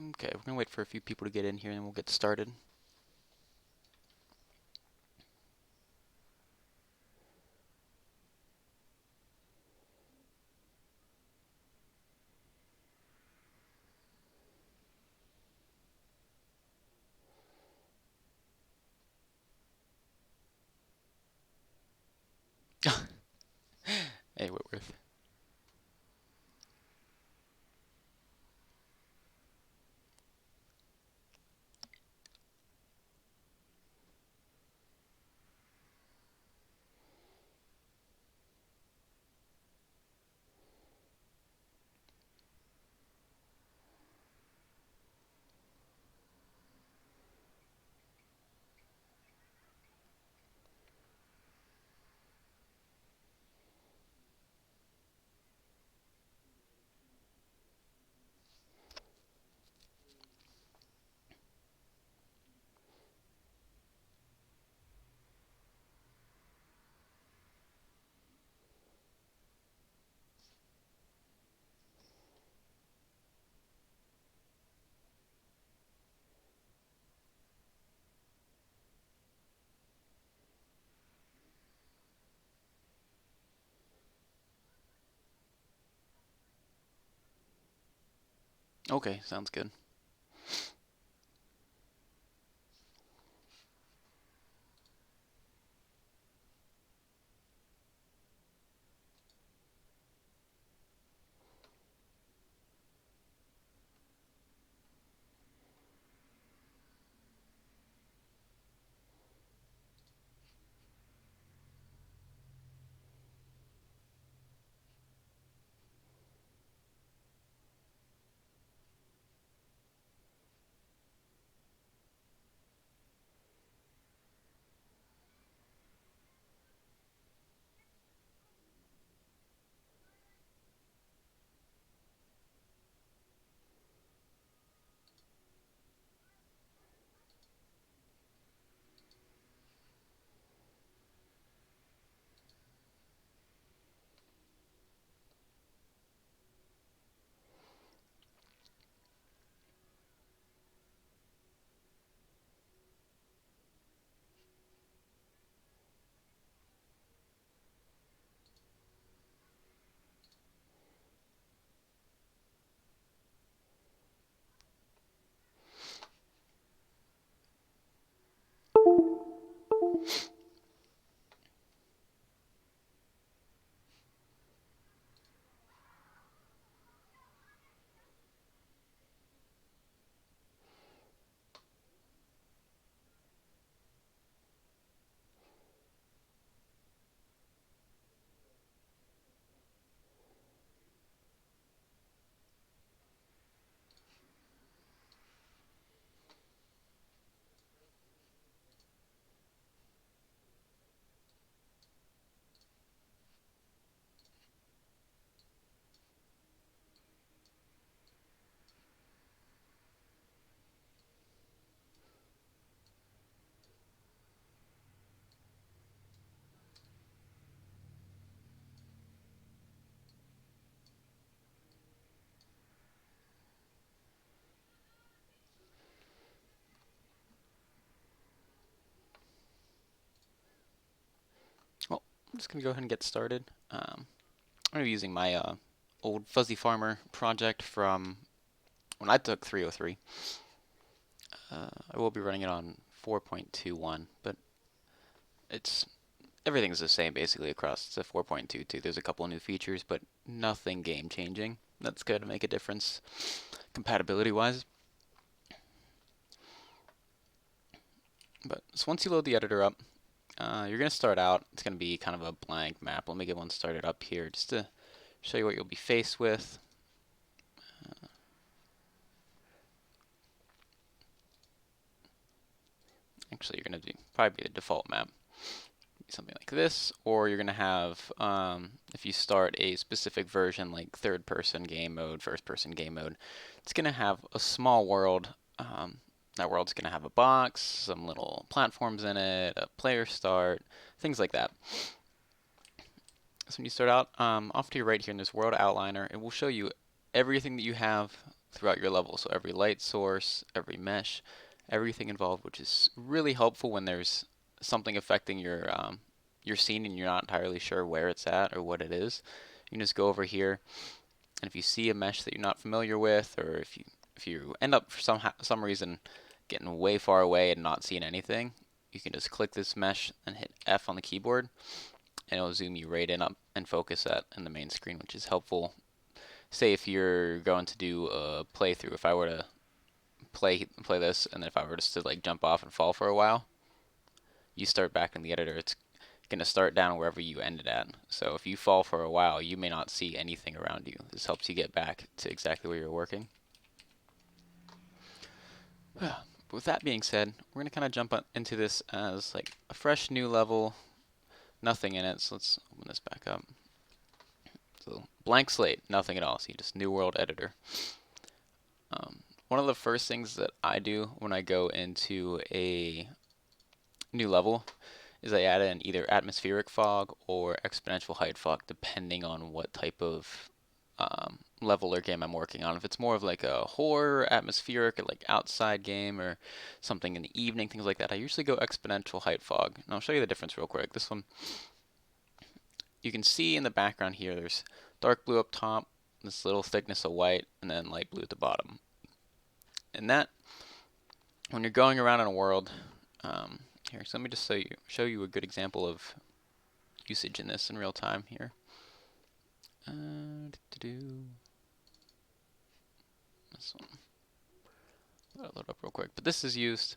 Okay, we're gonna wait for a few people to get in here and we'll get started. Hey, Whitworth. Okay, sounds good. Well, I'm just gonna go ahead and get started. I'm gonna be using my old Fuzzy Farmer project from when I took 303. I will be running it on 4.21, but it's everything's the same basically across to 4.22. There's a couple of new features, but nothing game changing. That's going to make a difference compatibility wise. But so once you load the editor up, you're going to start out. It's going to be kind of a blank map. Let me get one started up here just to show you what you'll be faced with. Actually, you're going to probably be the default map. Something like this, or you're going to have, if you start a specific version like third person game mode, first person game mode, it's going to have a small world. That world's going to have a box, some little platforms in it, a player start, things like that. So when you start out, off to your right here in this world outliner, it will show you everything that you have throughout your level. So every light source, every mesh, everything involved, which is really helpful when there's something affecting your scene and you're not entirely sure where it's at or what it is. You can just go over here, and if you see a mesh that you're not familiar with, or if you end up for some reason getting way far away and not seeing anything, you can just click this mesh and hit F on the keyboard, and it'll zoom you right in up and focus that in the main screen, which is helpful. Say if you're going to do a playthrough, if I were to play this, and then if I were just to like jump off and fall for a while, you start back in the editor. It's gonna start down wherever you ended at. So if you fall for a while, you may not see anything around you. This helps you get back to exactly where you're working. But with that being said, we're gonna kind of jump into this as like a fresh new level, nothing in it. So let's open this back up. So blank slate, nothing at all. See, just new world editor. One of the first things that I do when I go into a new level is I add in either atmospheric fog or exponential height fog, depending on what type of level or game I'm working on. If it's more of like a horror, atmospheric, or like outside game, or something in the evening, things like that, I usually go exponential height fog. And I'll show you the difference real quick. This one, you can see in the background here, there's dark blue up top, this little thickness of white, and then light blue at the bottom. And that, when you're going around in a world, here, so let me just show you a good example of usage in this in real time here. This one. I'll load up real quick. But this is used.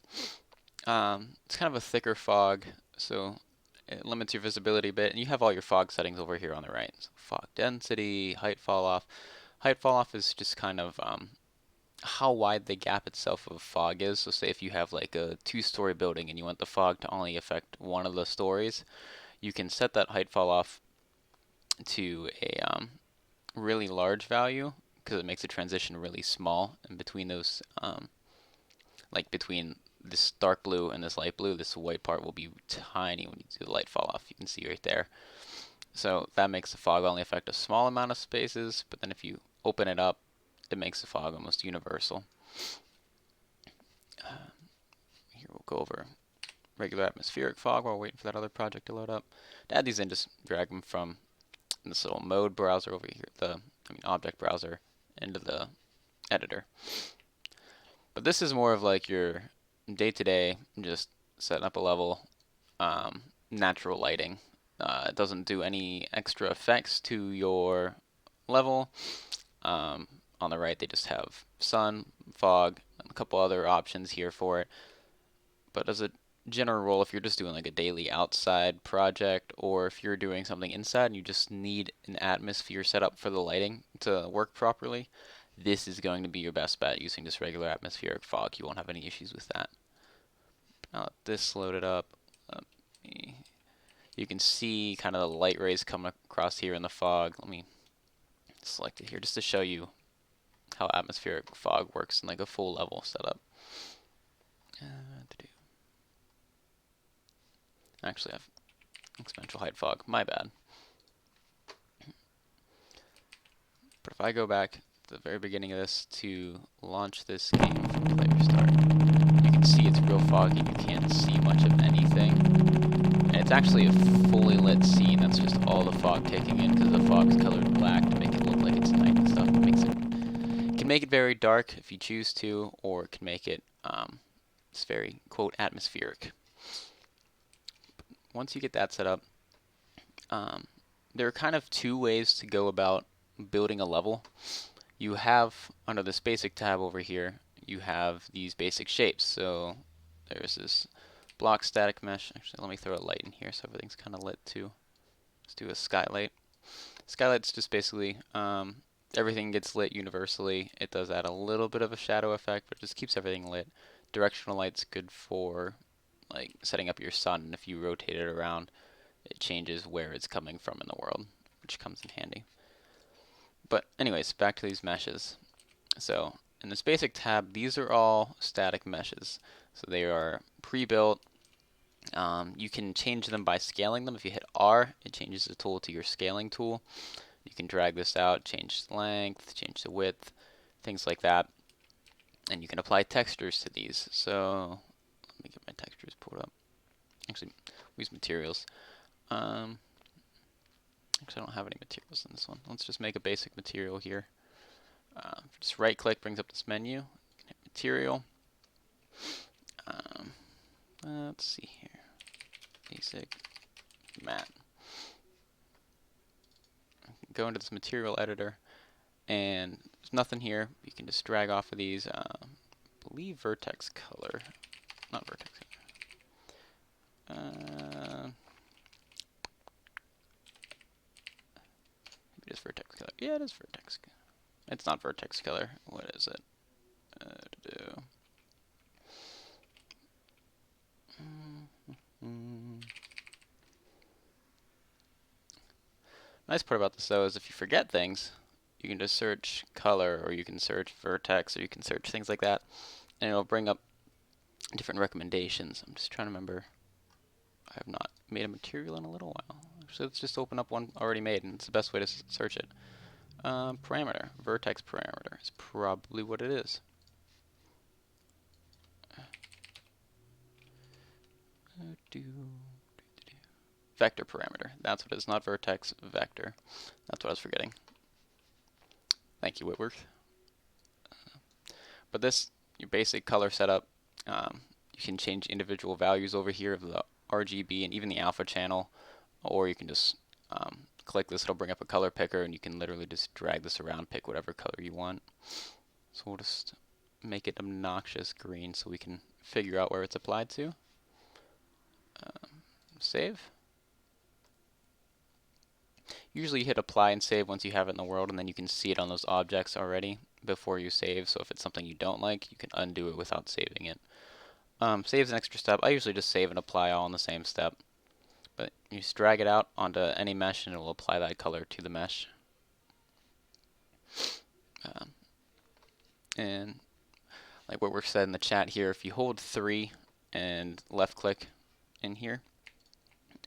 It's kind of a thicker fog, so it limits your visibility a bit. And you have all your fog settings over here on the right. So fog density, height fall off. Height fall off is just kind of how wide the gap itself of fog is. So say if you have like a 2-story building and you want the fog to only affect one of the stories, you can set that height fall off to a really large value, because it makes the transition really small in between those, like between this dark blue and this light blue, this white part will be tiny when you do the light fall off. You can see right there. So that makes the fog only affect a small amount of spaces, but then if you open it up, it makes the fog almost universal. Here we'll go over regular atmospheric fog while we're waiting for that other project to load up. To add these in, just drag them from this little mode browser over here, object browser, into the editor. But this is more of like your day-to-day, just setting up a level, natural lighting. It doesn't do any extra effects to your level. On the right, they just have sun, fog, and a couple other options here for it. But as a general rule, if you're just doing like a daily outside project, or if you're doing something inside and you just need an atmosphere set up for the lighting to work properly, this is going to be your best bet using just regular atmospheric fog. You won't have any issues with that. Now let this loaded up. You can see kind of the light rays coming across here in the fog. Let me select it here just to show you how atmospheric fog works in like a full level setup. Actually, I have exponential height fog. My bad. But if I go back to the very beginning of this to launch this game from player start, you can see it's real foggy. You can't see much of anything. And it's actually a fully lit scene. That's just all the fog kicking in, because the fog's colored black to make it look like it's night and stuff. It can make it very dark if you choose to, or it can make it it's very, quote, atmospheric. Once you get that set up, there are kind of 2 ways to go about building a level. You have, under this basic tab over here, you have these basic shapes. So there's this block static mesh. Actually, let me throw a light in here so everything's kind of lit too. Let's do a skylight. Skylight's just basically everything gets lit universally. It does add a little bit of a shadow effect, but it just keeps everything lit. Directional light's good for like setting up your sun, and if you rotate it around, it changes where it's coming from in the world, which comes in handy. But anyways, back to these meshes. So in this basic tab, these are all static meshes. So they are pre-built. You can change them by scaling them. If you hit R, it changes the tool to your scaling tool. You can drag this out, change the length, change the width, things like that. And you can apply textures to these. So let me get my textures pulled up. Actually, we use materials. Actually, I don't have any materials in this one. Let's just make a basic material here. Just right click brings up this menu. You can hit material. Let's see here. Basic matte. Go into this material editor, and there's nothing here. You can just drag off of these. I believe vertex color, not vertex color. Maybe it is vertex color. Yeah, it is vertex. It's not vertex color. What is it? Nice part about this though is if you forget things, you can just search color, or you can search vertex, or you can search things like that, and it'll bring up different recommendations. I'm just trying to remember. I have not made a material in a little while. So let's just open up one already made, and it's the best way to search it. Parameter, vertex parameter is probably what it is. Vector parameter, that's what it is, not vertex, vector. That's what I was forgetting. Thank you, Whitworth. But this, your basic color setup, you can change individual values over here of the RGB and even the alpha channel, or you can just click this, it'll bring up a color picker, and you can literally just drag this around, pick whatever color you want. So we'll just make it obnoxious green so we can figure out where it's applied to. Save. Usually you hit apply and save once you have it in the world, and then you can see it on those objects already before you save. So if it's something you don't like, you can undo it without saving it. Save's an extra step. I usually just save and apply all in the same step. But you just drag it out onto any mesh and it will apply that color to the mesh. And like what Work said in the chat here, if you hold 3 and left click in here,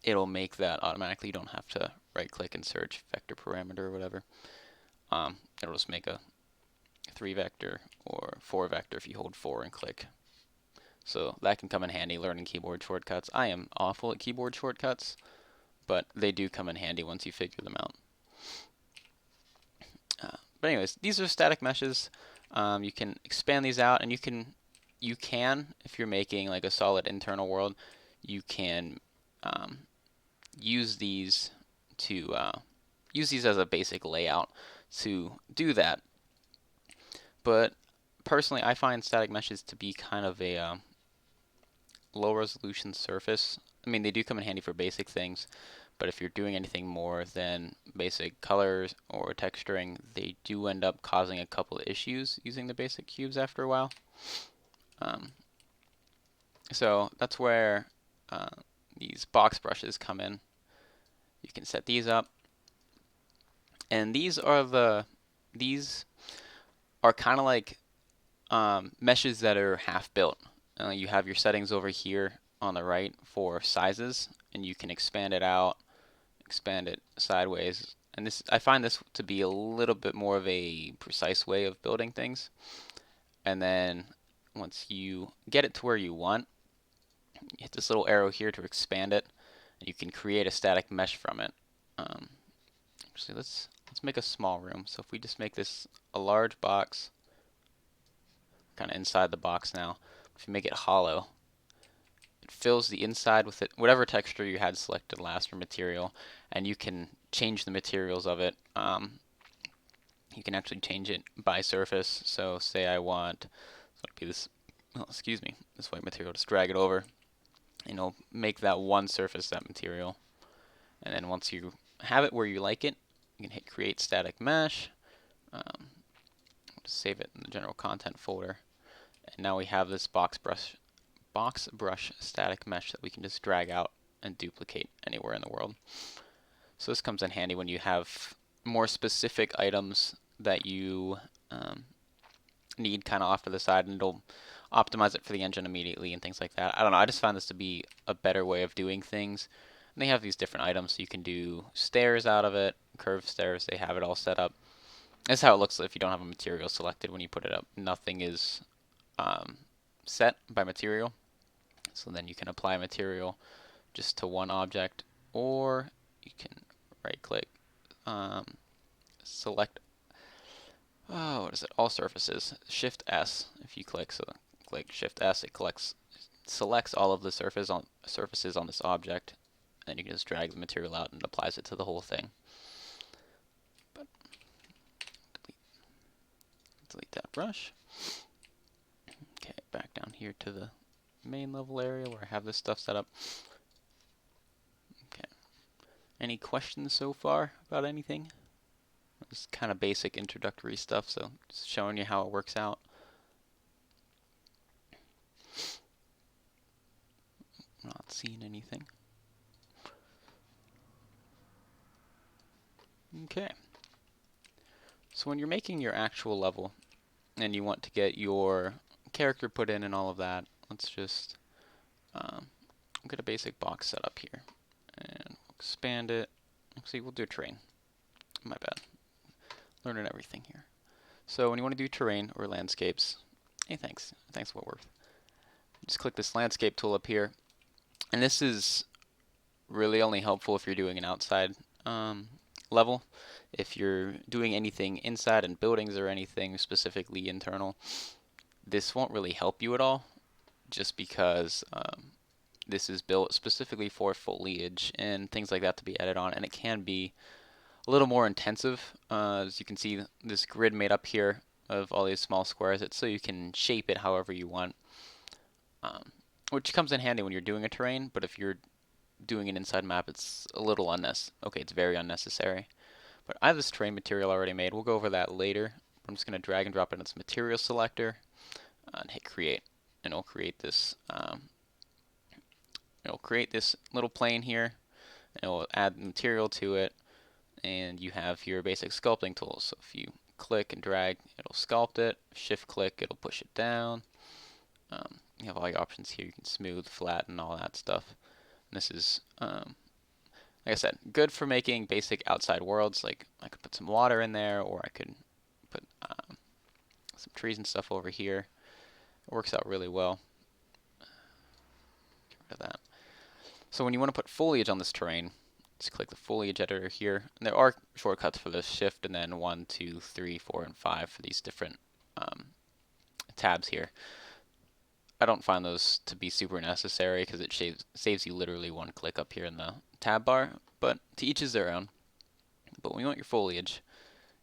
it'll make that automatically. You don't have to right click and search vector parameter or whatever. It'll just make a 3 vector or 4 vector if you hold 4 and click. So that can come in handy learning keyboard shortcuts. I am awful at keyboard shortcuts, but they do come in handy once you figure them out. But anyways, these are static meshes. You can expand these out, and you can, if you're making like a solid internal world, you can use these as a basic layout to do that. But personally, I find static meshes to be kind of a low resolution surface. I mean, they do come in handy for basic things, but if you're doing anything more than basic colors or texturing, they do end up causing a couple of issues using the basic cubes after a while. So that's where these box brushes come in. You can set these up, and these are kind of like meshes that are half built. You have your settings over here on the right for sizes, and you can expand it out, expand it sideways. And this, I find this to be a little bit more of a precise way of building things. And then once you get it to where you want, you hit this little arrow here to expand it, and you can create a static mesh from it. Actually, let's make a small room. So if we just make this a large box, kind of inside the box now. If you make it hollow, it fills the inside with whatever texture you had selected last for material, and you can change the materials of it. You can actually change it by surface. So say I want, it'll be this, this white material. Just drag it over, and it'll make that one surface that material. And then once you have it where you like it, you can hit Create Static Mesh. Just save it in the General Content folder. And now we have this box brush static mesh that we can just drag out and duplicate anywhere in the world. So this comes in handy when you have more specific items that you need kind of off to the side, and it'll optimize it for the engine immediately and things like that. I don't know, I just found this to be a better way of doing things. And they have these different items, so you can do stairs out of it, curved stairs, they have it all set up. This is how it looks if you don't have a material selected when you put it up. Nothing is um, set by material. So then you can apply material just to one object, or you can right click, um, select, what is it, all surfaces, Shift S if you click, so click Shift S, it selects all of the surfaces on this object, and you can just drag the material out and it applies it to the whole thing. But delete that brush. Okay, back down here to the main level area where I have this stuff set up. Okay. Any questions so far about anything? It's kind of basic introductory stuff, so just showing you how it works out. Not seeing anything. Okay. So when you're making your actual level and you want to get your character put in and all of that, let's just get a basic box set up here and expand it. Actually, we'll do a terrain. My bad. Learning everything here. So when you want to do terrain or landscapes, hey, thanks Whitworth. Just click this landscape tool up here, and this is really only helpful if you're doing an outside level. If you're doing anything inside in buildings or anything specifically internal, this won't really help you at all, just because this is built specifically for foliage and things like that to be added on, and it can be a little more intensive. As you can see, this grid made up here of all these small squares, it's so you can shape it however you want, which comes in handy when you're doing a terrain, but if you're doing an inside map, it's a little unnecessary. Okay, it's very unnecessary. But I have this terrain material already made. We'll go over that later. I'm just going to drag and drop it in its material selector and hit create, and it'll create this. It'll create this little plane here, and it'll add material to it, and you have your basic sculpting tools. So if you click and drag, it'll sculpt it. Shift click, it'll push it down. You have all your options here. You can smooth, flatten, all that stuff. And this is, like I said, good for making basic outside worlds. Like I could put some water in there, or I could put some trees and stuff over here. It works out really well. Get rid of that. So when you want to put foliage on this terrain, just click the foliage editor here. And there are shortcuts for this, Shift and then 1, 2, 3, 4, and 5 for these different tabs here. I don't find those to be super necessary because it saves you literally one click up here in the tab bar, but to each is their own. But when you want your foliage,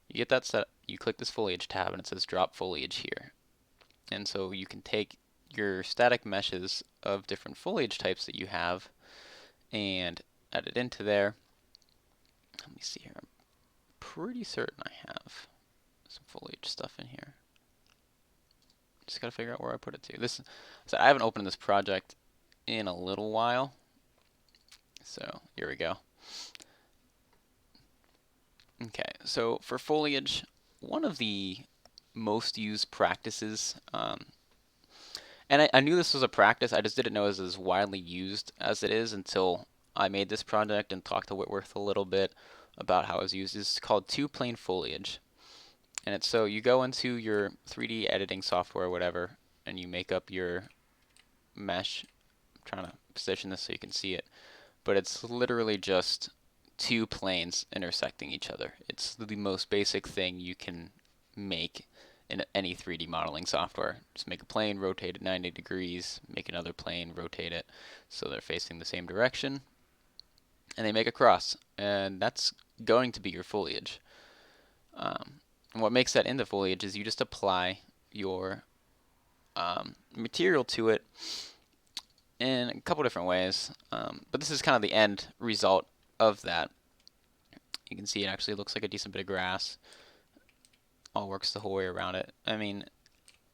you get that set, you click this foliage tab and it says drop foliage here. And so you can take your static meshes of different foliage types that you have and add it into there. Let me see here. I'm pretty certain I have some foliage stuff in here. Just gotta figure out where I put it to. So I haven't opened this project in a little while. So here we go. Okay, so for foliage, one of the most used practices, and I knew this was a practice, I just didn't know it was as widely used as it is until I made this project and talked to Whitworth a little bit about how it was used. It's called two-plane foliage. And it's so you go into your 3D editing software or whatever, and you make up your mesh. I'm trying to position this so you can see it. But it's literally just two planes intersecting each other. It's the most basic thing you can make in any 3D modeling software. Just make a plane, rotate it 90 degrees, make another plane, rotate it so they're facing the same direction, and they make a cross. And that's going to be your foliage. And what makes that into foliage is you just apply your material to it in a couple different ways. But this is kind of the end result of that. You can see it actually looks like a decent bit of grass. All works the whole way around it. I mean,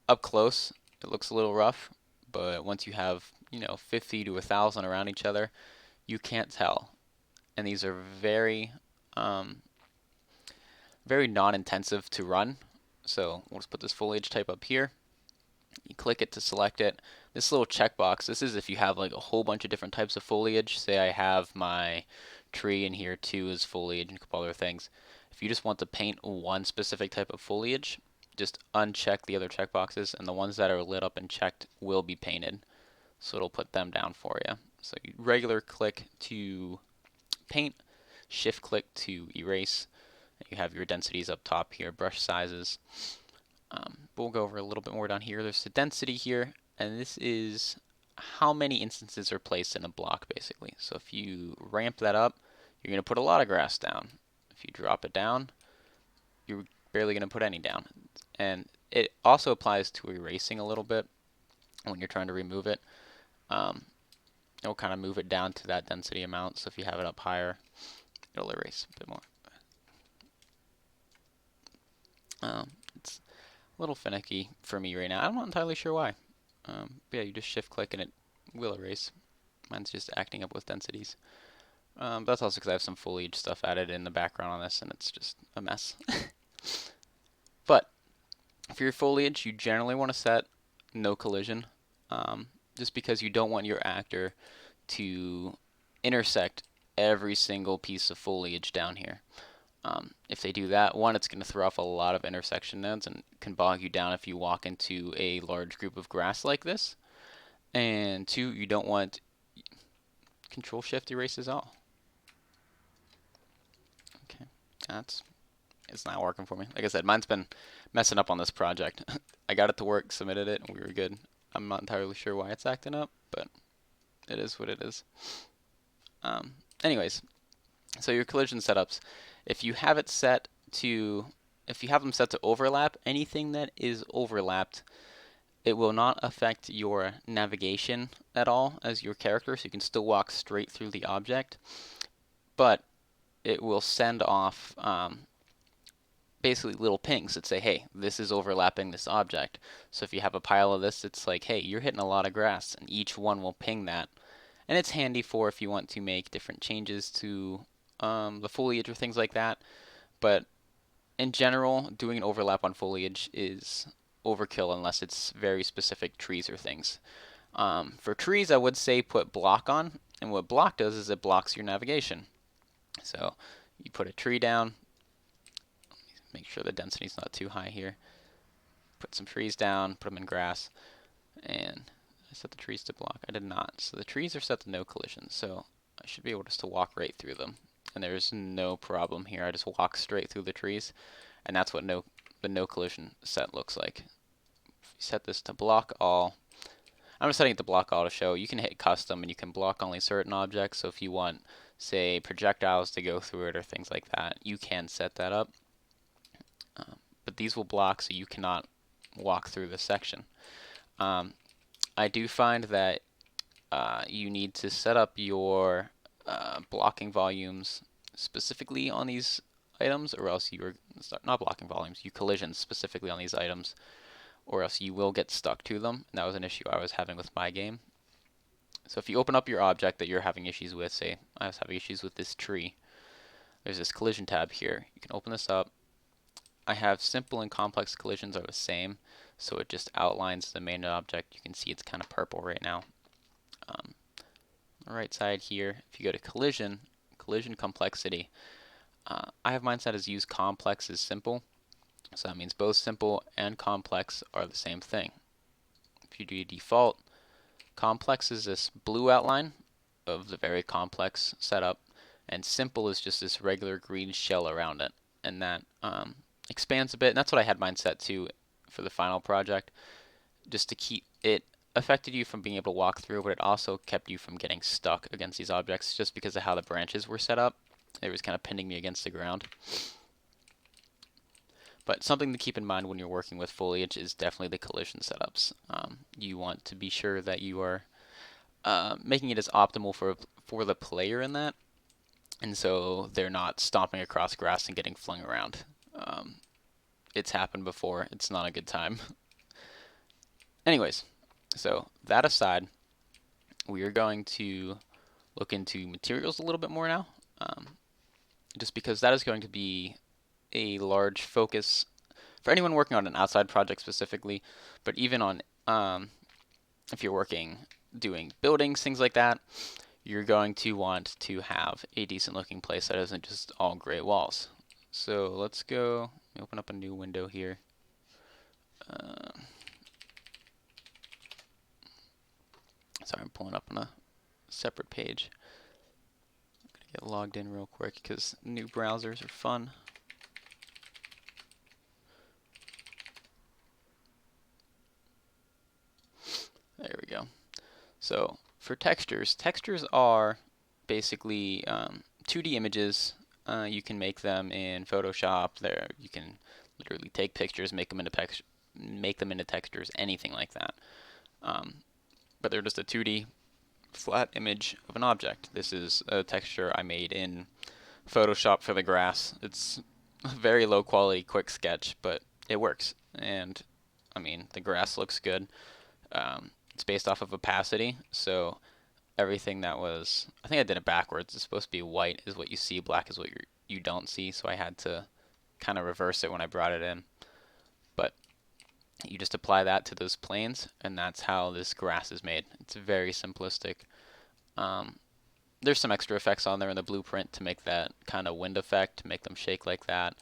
up close, it looks a little rough, but once you have, 50 to 1,000 around each other, you can't tell. And these are very non-intensive to run. So we'll just put this foliage type up here. You click it to select it. This little checkbox, this is if you have like a whole bunch of different types of foliage. Say I have my tree in here too as foliage and a couple other things. if you just want to paint one specific type of foliage, just uncheck the other checkboxes, and the ones that are lit up and checked will be painted. So it'll put them down for you. So you regular click to paint, shift click to erase. You have your densities up top here, brush sizes. We'll go over a little bit more down here. There's the density here, and this is how many instances are placed in a block, basically. So if you ramp that up, you're going to put a lot of grass down. If you drop it down, you're barely going to put any down. And it also applies to erasing a little bit when you're trying to remove it. It'll kind of move it down to that density amount. So if you have it up higher, it'll erase a bit more. It's a little finicky for me right now. I'm not entirely sure why. But yeah, you just shift click and it will erase. Mine's just acting up with densities. But that's also because I have some foliage stuff added in the background on this and it's just a mess. But for your foliage, you generally want to set no collision, just because you don't want your actor to intersect every single piece of foliage down here. If they do that, one, it's going to throw off a lot of intersection nodes and can bog you down if you walk into a large group of grass like this. And two, you don't want Control Shift erases all. Okay, it's not working for me. Like I said, mine's been messing up on this project. I got it to work, submitted it, and we were good. I'm not entirely sure why it's acting up, but it is what it is. Anyways, so your collision setups, if you have them set to overlap, anything that is overlapped, it will not affect your navigation at all as your character, so you can still walk straight through the object, but it will send off basically little pings that say, hey, this is overlapping this object. So if you have a pile of this, it's like, hey, you're hitting a lot of grass, and each one will ping that. And it's handy for if you want to make different changes to the foliage or things like that. But in general, doing an overlap on foliage is overkill unless it's very specific trees or things. For trees, I would say put block on, and what block does is it blocks your navigation. So you put a tree down, make sure the density's not too high here. Put some trees down, put them in grass, and I set the trees to block. I did not. So the trees are set to no collision, so I should be able just to walk right through them. And there's no problem here. I just walk straight through the trees, and that's what the no collision set looks like. If you set this to block all, I'm just setting it to block all to show. You can hit custom and you can block only certain objects. So if you want, say, projectiles to go through it or things like that, you can set that up. But these will block, so you cannot walk through this section. I do find that you need to set up your blocking volumes specifically on these items, or else you are not blocking volumes, you collisions specifically on these items, or else you will get stuck to them. And that was an issue I was having with my game. So if you open up your object that you're having issues with, say I was having issues with this tree, there's this collision tab here. You can open this up. I have simple and complex collisions are the same, so it just outlines the main object. You can see it's kind of purple right now. On the right side here, if you go to collision complexity, I have mine set as use complex as simple, so that means both simple and complex are the same thing. If you do default, complex is this blue outline of the very complex setup, and simple is just this regular green shell around it, and that expands a bit, and that's what I had mine set to for the final project, just to keep it affected you from being able to walk through, but it also kept you from getting stuck against these objects just because of how the branches were set up. It was kind of pinning me against the ground. But something to keep in mind when you're working with foliage is definitely the collision setups. You want to be sure that you are making it as optimal for the player in that, and so they're not stomping across grass and getting flung around. It's happened before. It's not a good time. Anyways, so that aside, we are going to look into materials a little bit more now, just because that is going to be a large focus for anyone working on an outside project specifically, but even on if you're doing buildings, things like that, you're going to want to have a decent looking place that isn't just all gray walls. So let's go, let me open up a new window here. Sorry, I'm pulling up on a separate page. I'm gonna get logged in real quick because new browsers are fun. There we go. So for textures, textures are basically 2D images. You can make them in Photoshop. There, you can literally take pictures, make them into textures, anything like that. But they're just a 2D flat image of an object. This is a texture I made in Photoshop for the grass. It's a very low quality, quick sketch, but it works. And I mean, the grass looks good. It's based off of opacity, so everything that was, I think I did it backwards. It's supposed to be white is what you see, black is what you don't see, so I had to kind of reverse it when I brought it in. But you just apply that to those planes, and that's how this grass is made. It's very simplistic. There's some extra effects on there in the blueprint to make that kind of wind effect, to make them shake like that.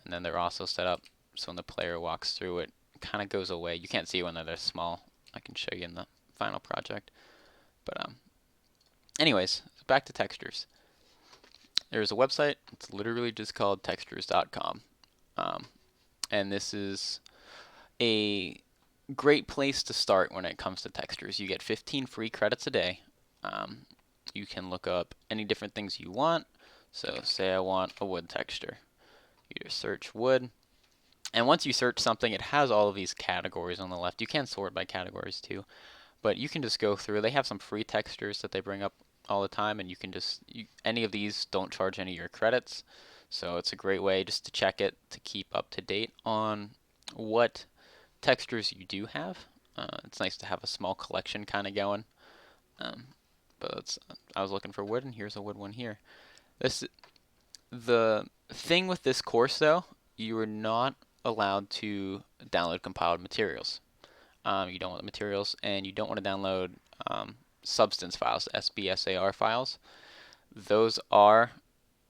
And then they're also set up so when the player walks through it, it kind of goes away. You can't see when they're small. I can show you in the final project. But anyways, back to textures. There's a website. It's literally just called textures.com. And this is a great place to start when it comes to textures. You get 15 free credits a day. You can look up any different things you want. So say I want a wood texture. You just search wood. And once you search something, it has all of these categories on the left. You can sort by categories too. But you can just go through. They have some free textures that they bring up all the time, and you can just, any of these don't charge any of your credits. So it's a great way just to check it, to keep up to date on what textures you do have. It's nice to have a small collection kind of going. But I was looking for wood, and here's a wood one here. The thing with this course, though, you are not allowed to download compiled materials. You don't want the materials, and you don't want to download substance files, SBSAR files. Those are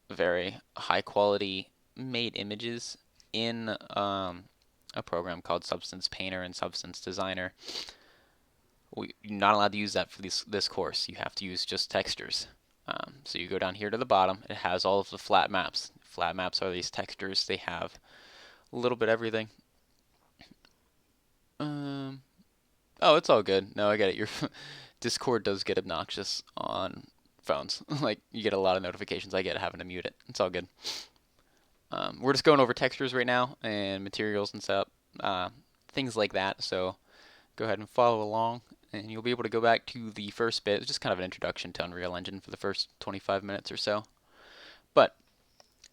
very high quality made images in a program called Substance Painter and Substance Designer. You're not allowed to use that for this course. You have to use just textures. So you go down here to the bottom. It has all of the flat maps. Flat maps are these textures. They have a little bit everything. Oh, it's all good. No, I get it. Your Discord does get obnoxious on phones. Like, you get a lot of notifications. I get having to mute it. It's all good. We're just going over textures right now and materials and stuff, things like that. So go ahead and follow along, and you'll be able to go back to the first bit. It's just kind of an introduction to Unreal Engine for the first 25 minutes or so. But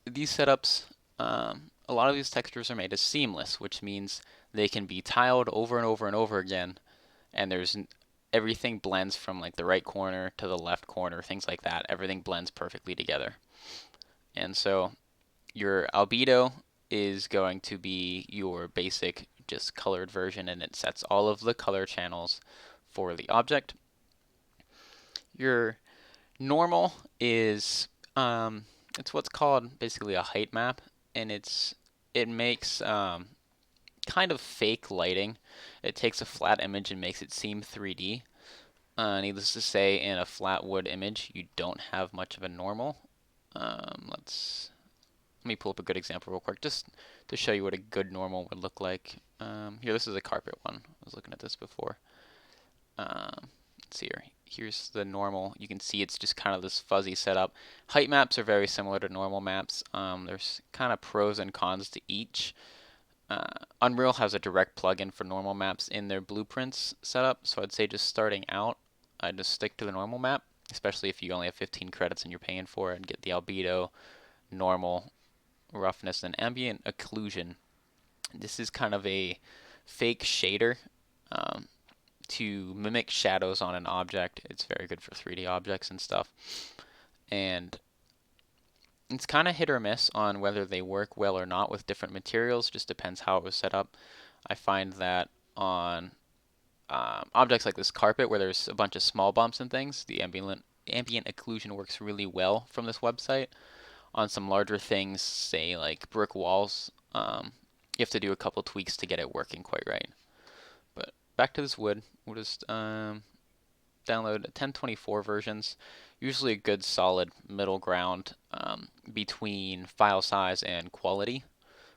these setups, a lot of these textures are made as seamless, which means they can be tiled over and over and over again, and everything blends from like the right corner to the left corner, things like that. Everything blends perfectly together. And so your albedo is going to be your basic just colored version, and it sets all of the color channels for the object. Your normal is it's what's called basically a height map, and it makes kind of fake lighting. It takes a flat image and makes it seem 3D. Needless to say, in a flat wood image, you don't have much of a normal. Let me pull up a good example real quick, just to show you what a good normal would look like. Here, this is a carpet one. I was looking at this before. Let's see here. Here's the normal. You can see it's just kind of this fuzzy setup. Height maps are very similar to normal maps. There's kind of pros and cons to each. Unreal has a direct plugin for normal maps in their blueprints setup, so I'd say just starting out, I'd just stick to the normal map, especially if you only have 15 credits and you're paying for it, and get the albedo, normal, roughness, and ambient occlusion. This is kind of a fake shader to mimic shadows on an object. It's very good for 3D objects and stuff. And it's kind of hit or miss on whether they work well or not with different materials. Just depends how it was set up. I find that on objects like this carpet, where there's a bunch of small bumps and things, the ambient occlusion works really well from this website. On some larger things, say like brick walls, you have to do a couple tweaks to get it working quite right. But back to this wood, we'll just download 1024 versions. Usually a good solid middle ground between file size and quality.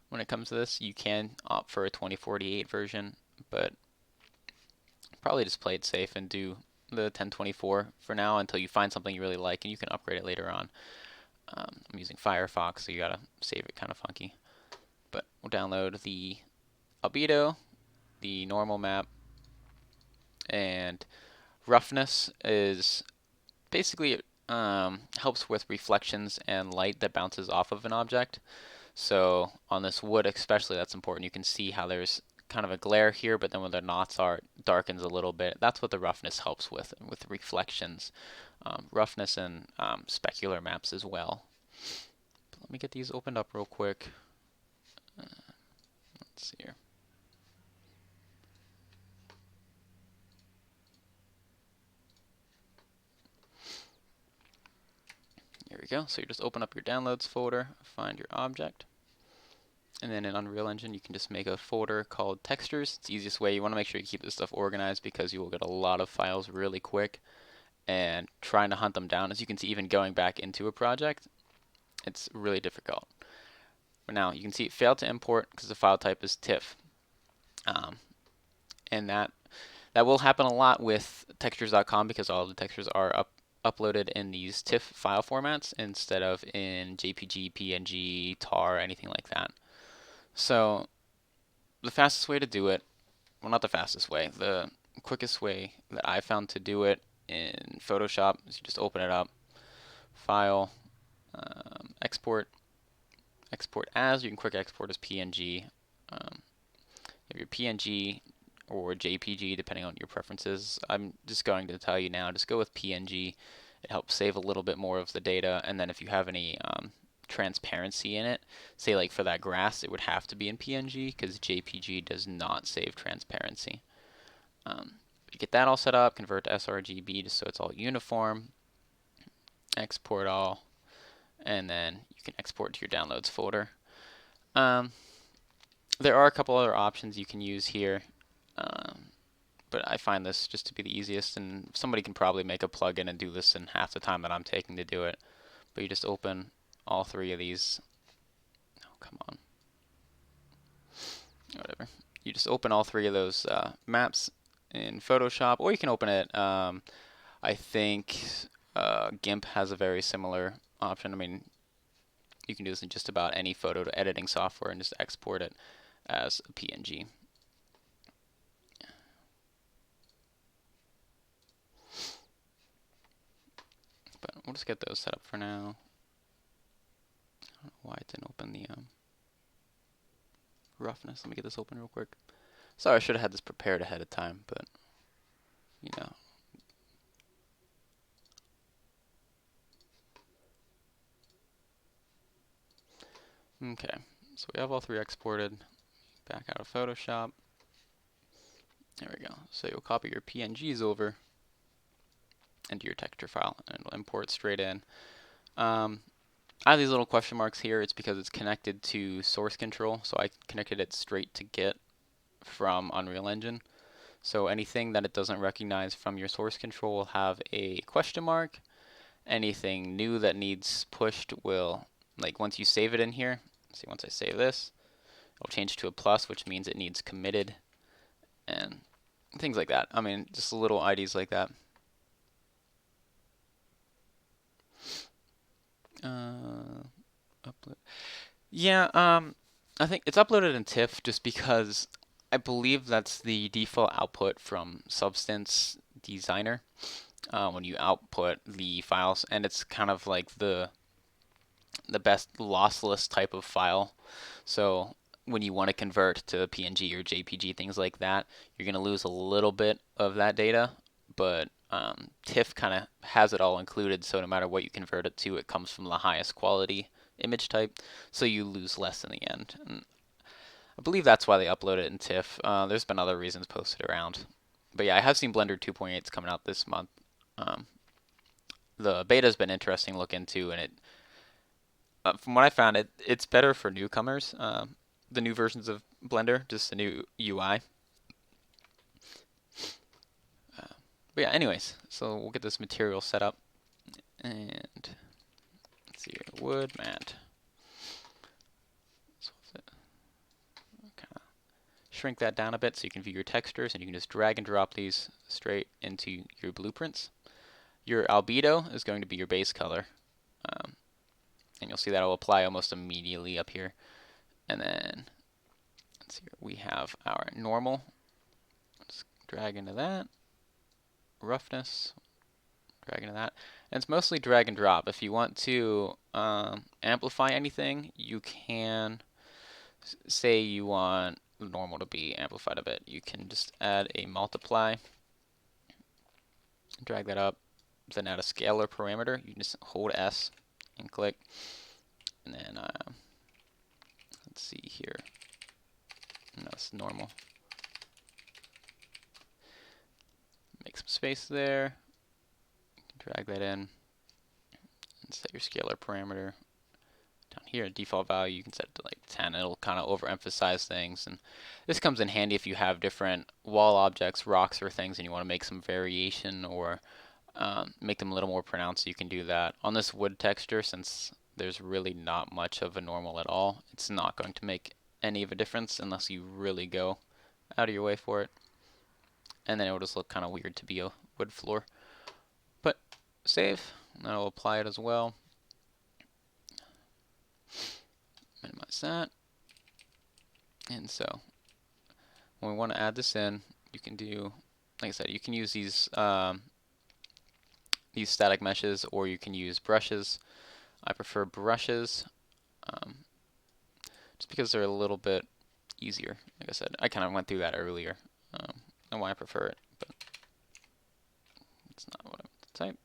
When it comes to this, you can opt for a 2048 version, but probably just play it safe and do the 1024 for now until you find something you really like, and you can upgrade it later on. I'm using Firefox, so you gotta save it kind of funky. But we'll download the albedo, the normal map, and roughness is basically helps with reflections and light that bounces off of an object. So on this wood especially, that's important. You can see how there's kind of a glare here, but then when the knots are, it darkens a little bit. That's what the roughness helps with reflections, roughness, and specular maps as well. But let me get these opened up real quick. Let's see here. Here we go. So you just open up your downloads folder, find your object, and then in Unreal Engine you can just make a folder called textures. It's the easiest way. You want to make sure you keep this stuff organized because you will get a lot of files really quick, and trying to hunt them down, as you can see, even going back into a project, it's really difficult. But now you can see it failed to import because the file type is TIFF, and that will happen a lot with textures.com because all of the textures are uploaded in these TIFF file formats instead of in JPG, PNG, TAR, anything like that. So the fastest way to do it, well, not the fastest way, the quickest way that I found to do it in Photoshop is you just open it up, File, Export, Export as. You can quick export as PNG. If your PNG or JPG, depending on your preferences, I'm just going to tell you now, just go with PNG. It helps save a little bit more of the data, and then if you have any transparency in it, say like for that grass, it would have to be in PNG because JPG does not save transparency. You get that all set up, convert to sRGB just so it's all uniform, export all, and then you can export to your downloads folder. There are a couple other options you can use here, but I find this just to be the easiest, and somebody can probably make a plugin and do this in half the time that I'm taking to do it. But you just open all three of these. Oh, come on. Whatever. You just open all three of those maps in Photoshop, or you can open it. I think GIMP has a very similar option. I mean, you can do this in just about any photo editing software and just export it as a PNG. But we'll just get those set up for now. I don't know why it didn't open the roughness. Let me get this open real quick. Sorry, I should have had this prepared ahead of time, but you know. Okay, so we have all three exported. Back out of Photoshop. There we go. So you'll copy your PNGs over into your texture file, and it'll import straight in. I have these little question marks here. It's because it's connected to source control, so I connected it straight to Git from Unreal Engine. So anything that it doesn't recognize from your source control will have a question mark. Anything new that needs pushed will, like once you save it in here, see, once I save this, it'll change to a plus, which means it needs committed, and things like that. I mean, just little IDs like that. Upload. Yeah, I think it's uploaded in TIFF just because I believe that's the default output from Substance Designer when you output the files, and it's kind of like the best lossless type of file. So when you want to convert to PNG or JPG, things like that, you're going to lose a little bit of that data, but TIFF kind of has it all included, so no matter what you convert it to, it comes from the highest quality image type, so you lose less in the end. And I believe that's why they upload it in TIFF. There's been other reasons posted around. But yeah, I have seen Blender 2.8's coming out this month. The beta's been interesting to look into, and From what I found, it's better for newcomers. The new versions of Blender, just the new UI. Uh, but yeah, anyways, so we'll get this material set up, and let's see here, wood mat. So kind of shrink that down a bit so you can view your textures, and you can just drag and drop these straight into your blueprints. Your albedo is going to be your base color, um, and you'll see that will apply almost immediately up here. And then let's see here, we have our normal. Let's drag into that. Roughness, drag into that. And it's mostly drag and drop. If you want to amplify anything, you can say you want normal to be amplified a bit. You can just add a multiply, drag that up, then add a scalar parameter. You can just hold S and click, and then let's see here. No, it's normal. Make some space there. Drag that in and set your scalar parameter. Down here, default value, you can set it to like 10. It'll kind of overemphasize things, and this comes in handy if you have different wall objects, rocks, or things, and you want to make some variation or make them a little more pronounced. You can do that. On this wood texture, since there's really not much of a normal at all, it's not going to make any of a difference unless you really go out of your way for it. And then it will just look kind of weird to be a wood floor. But save, and that'll apply it as well. Minimize that. And so when we want to add this in, you can do, like I said, you can use these static meshes, or you can use brushes. I prefer brushes just because they're a little bit easier. Like I said, I kind of went through that earlier and why I prefer it, but it's not what I meant to type.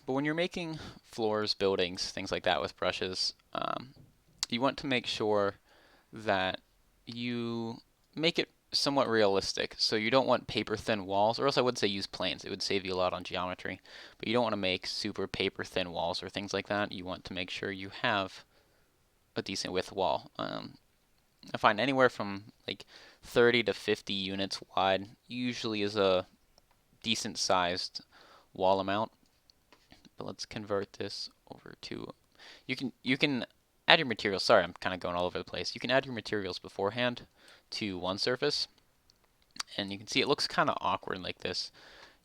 But when you're making floors, buildings, things like that with brushes, you want to make sure that you make it somewhat realistic. So you don't want paper thin walls, or else I would say use planes. It would save you a lot on geometry. But you don't want to make super paper thin walls or things like that. You want to make sure you have a decent width wall. I find anywhere from like 30 to 50 units wide usually is a decent sized wall amount. But let's convert this over to, you can add your materials. Sorry, I'm kind of going all over the place. You can add your materials beforehand to one surface, and you can see it looks kind of awkward like this.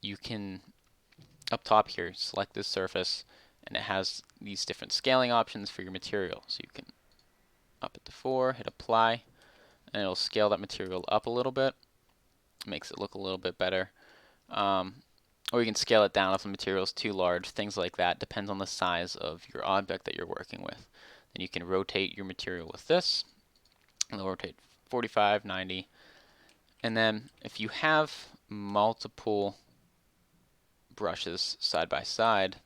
You can, up top here, select this surface, and it has these different scaling options for your material. So you can up it to 4, hit apply, and it'll scale that material up a little bit. Makes it look a little bit better. Or you can scale it down if the material is too large, things like that. Depends on the size of your object that you're working with. Then you can rotate your material with this. And it'll rotate 45, 90. And then if you have multiple brushes side by side,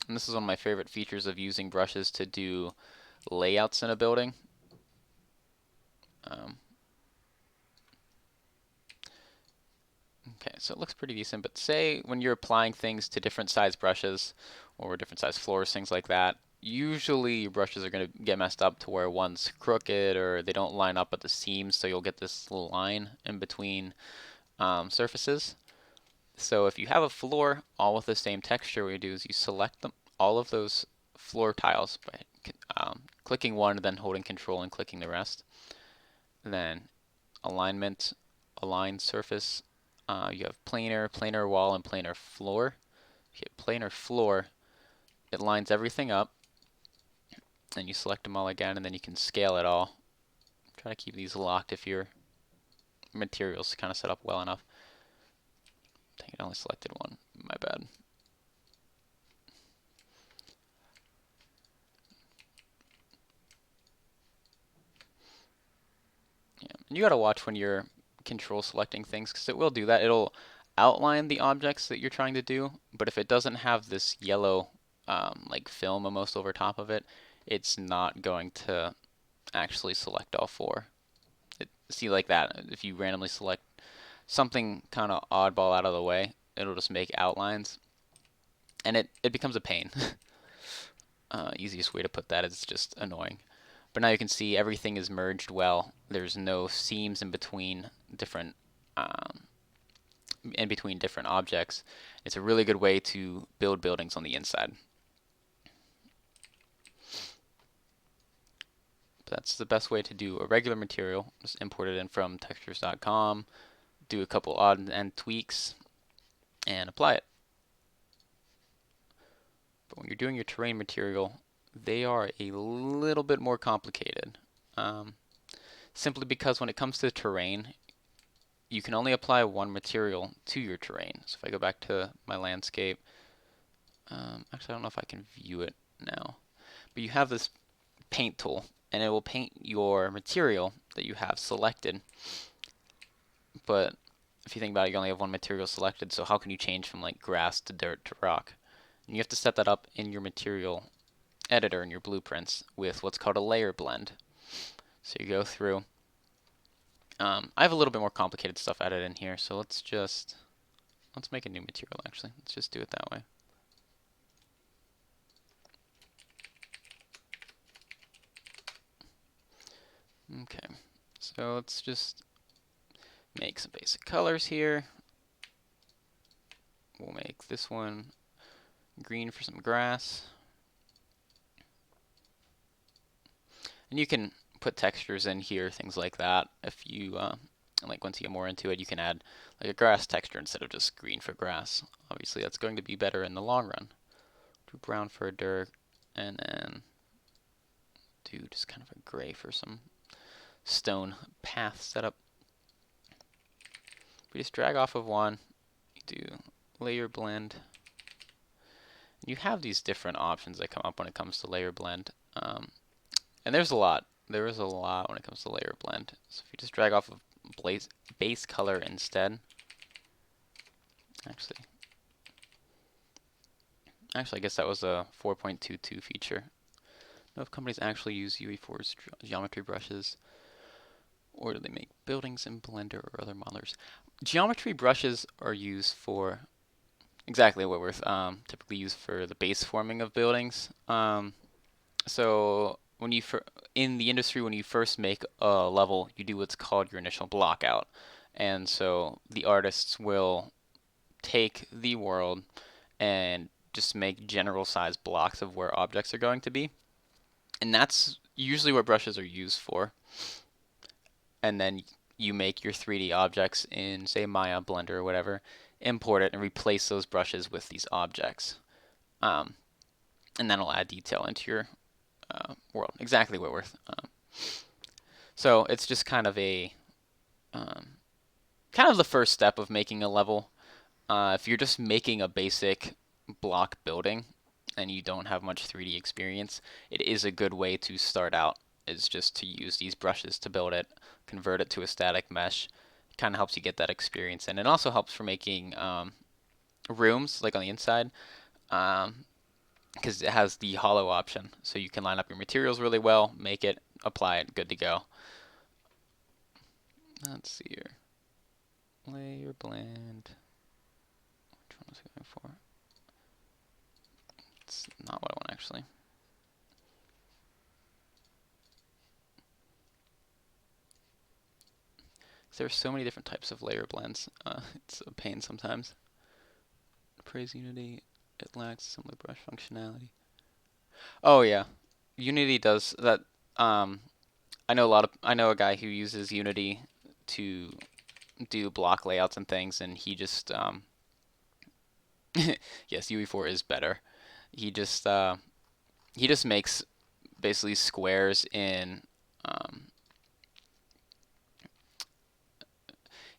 and this is one of my favorite features of using brushes to do layouts in a building. Okay, so it looks pretty decent, but say when you're applying things to different size brushes or different size floors, things like that, usually your brushes are going to get messed up to where one's crooked or they don't line up at the seams, so you'll get this little line in between surfaces. So if you have a floor all with the same texture, what you do is you select them, all of those floor tiles by clicking one, then holding control and clicking the rest. And then alignment, align surface. You have planar, planar wall, and planar floor. If you hit planar floor, it lines everything up, and you select them all again, and then you can scale it all. Try to keep these locked if your materials kind of set up well enough. I think I only selected one. My bad. Yeah, and you gotta watch when you're control selecting things, because it will do that. It'll outline the objects that you're trying to do, but if it doesn't have this yellow like film almost over top of it, it's not going to actually select all four. See, like that, if you randomly select something kind of oddball out of the way, it'll just make outlines, and it becomes a pain. Easiest way to put that is just annoying. But now you can see everything is merged well. There's no seams um, in between different objects. It's a really good way to build buildings on the inside. That's the best way to do a regular material. Just import it in from textures.com, do a couple odd end tweaks, and apply it. But when you're doing your terrain material, they are a little bit more complicated. Um, Simply because when it comes to terrain, you can only apply one material to your terrain. So if I go back to my landscape, actually I don't know if I can view it now, but you have this paint tool, and it will paint your material that you have selected. But if you think about it, you only have one material selected, so how can you change from like grass to dirt to rock? And you have to set that up in your material editor in your blueprints with what's called a layer blend. So you go through. I have a little bit more complicated stuff added in here, so let's make a new material actually. Let's just do it that way. Okay, so let's just make some basic colors here. We'll make this one green for some grass. And you can put textures in here, things like that. If you, like once you get more into it, you can add like a grass texture instead of just green for grass. Obviously that's going to be better in the long run. Do brown for dirt, and then do just kind of a gray for some stone path setup. We just drag off of one, do layer blend. You have these different options that come up when it comes to layer blend. And there's a lot. There is a lot when it comes to layer blend. So if you just drag off of base color instead, actually I guess that was a 4.22 feature. Know if companies actually use UE4's geometry brushes, or do they make buildings in Blender or other modelers? Geometry brushes are used for exactly what we're typically used for the base forming of buildings. So when in the industry, when you first make a level, you do what's called your initial block out. And so the artists will take the world and just make general size blocks of where objects are going to be. And that's usually what brushes are used for. And then you make your 3D objects in, say, Maya, Blender, or whatever, import it, and replace those brushes with these objects. And that'll add detail into your world. Exactly, Whitworth. So it's just kind of the first step of making a level. If you're just making a basic block building and you don't have much 3D experience, it is a good way to start out, is just to use these brushes to build it, convert it to a static mesh. It kind of helps you get that experience, and it also helps for making rooms, like on the inside, because it has the hollow option, so you can line up your materials really well, make it, apply it, good to go. Let's see here. Layer blend. Which one was I going for? It's not what I want actually. There are so many different types of layer blends. It's a pain sometimes. Praise Unity. It lacks similar brush functionality. Oh yeah, Unity does that. I know a guy who uses Unity to do block layouts and things, and he just yes, UE4 is better. He just makes basically squares in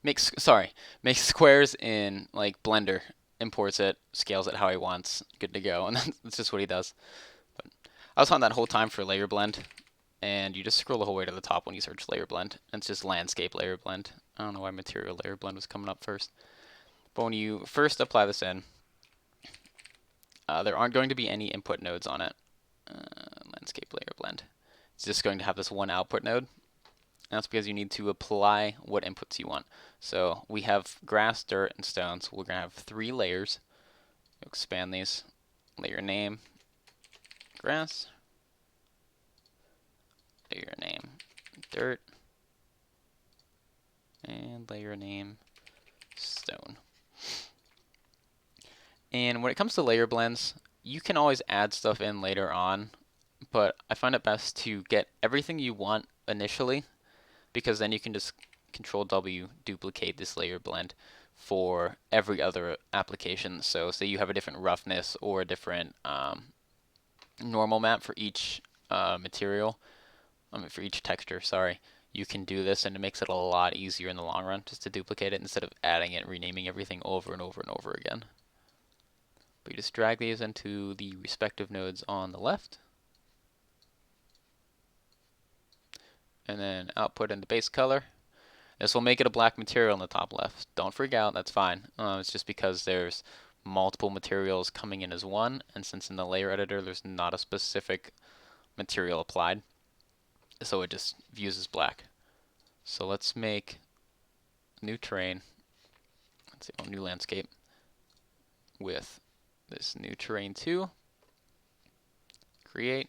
makes squares in like Blender, imports it, scales it how he wants, good to go, and that's just what he does. But I was on that whole time for layer blend, and you just scroll the whole way to the top when you search layer blend, and it's just landscape layer blend. I don't know why material layer blend was coming up first, but when you first apply this in, there aren't going to be any input nodes on it. Landscape layer blend. It's just going to have this one output node, And that's because you need to apply what inputs you want. So we have grass, dirt, and stone. So we're going to have 3 layers. Expand these. Layer name, grass. Layer name, dirt. And layer name, stone. And when it comes to layer blends, you can always add stuff in later on, but I find it best to get everything you want initially, because then you can just Control W duplicate this layer blend for every other application. So say you have a different roughness or a different normal map for each material, for each texture, sorry. You can do this, and it makes it a lot easier in the long run just to duplicate it instead of adding it and renaming everything over and over and over again. But you just drag these into the respective nodes on the left, and then output into base color. This will make it a black material in the top left. Don't freak out, that's fine. It's just because there's multiple materials coming in as one, and since in the layer editor there's not a specific material applied, so it just views as black. So let's make a new terrain. Let's see, new landscape with this new terrain 2. Create.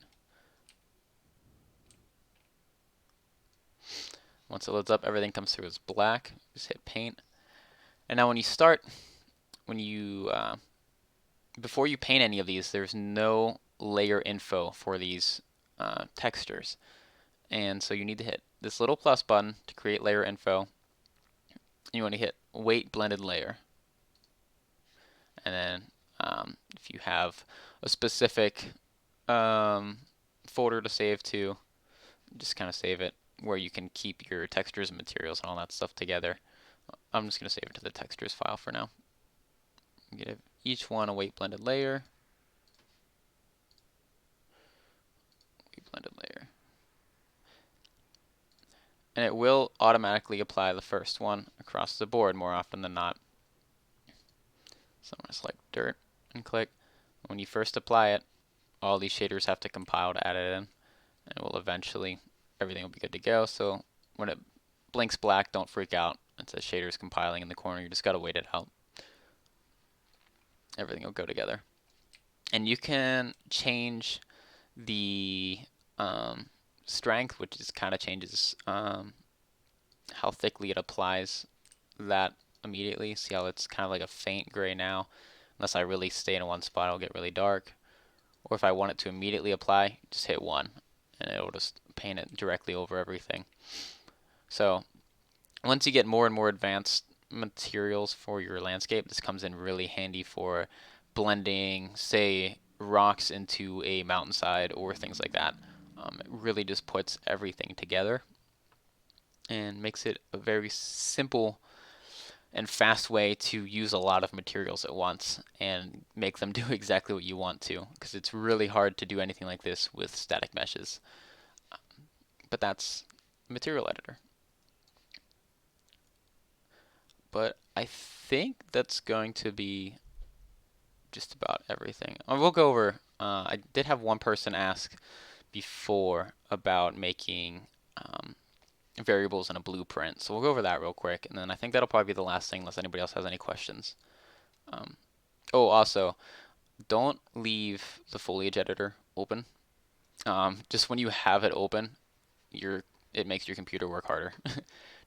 Once it loads up, everything comes through as black. Just hit paint. And now when you start, before you paint any of these, there's no layer info for these textures. And so you need to hit this little plus button to create layer info. You want to hit weight blended layer. And then if you have a specific folder to save to, just kind of save it where you can keep your textures and materials and all that stuff together. I'm just going to save it to the textures file for now. Give each one a weight blended layer. Weight blended layer. And it will automatically apply the first one across the board more often than not. So I'm going to select dirt and click. When you first apply it, all these shaders have to compile to add it in. And it will eventually, everything will be good to go. So when it blinks black, don't freak out. It says shaders compiling in the corner. You just got to wait it out. Everything will go together. And you can change the strength, which is kind of changes how thickly it applies that immediately. See how it's kind of like a faint gray now. Unless I really stay in one spot, it'll get really dark. Or if I want it to immediately apply, just hit 1 and it'll just paint it directly over everything. So once you get more and more advanced materials for your landscape, this comes in really handy for blending, say, rocks into a mountainside or things like that. It really just puts everything together and makes it a very simple and fast way to use a lot of materials at once and make them do exactly what you want to, because it's really hard to do anything like this with static meshes. But that's material editor. But I think that's going to be just about everything. We'll go over, I did have one person ask before about making variables in a blueprint, so we'll go over that real quick, and then I think that'll probably be the last thing unless anybody else has any questions. Oh, also, don't leave the foliage editor open. Just when you have it open, it makes your computer work harder.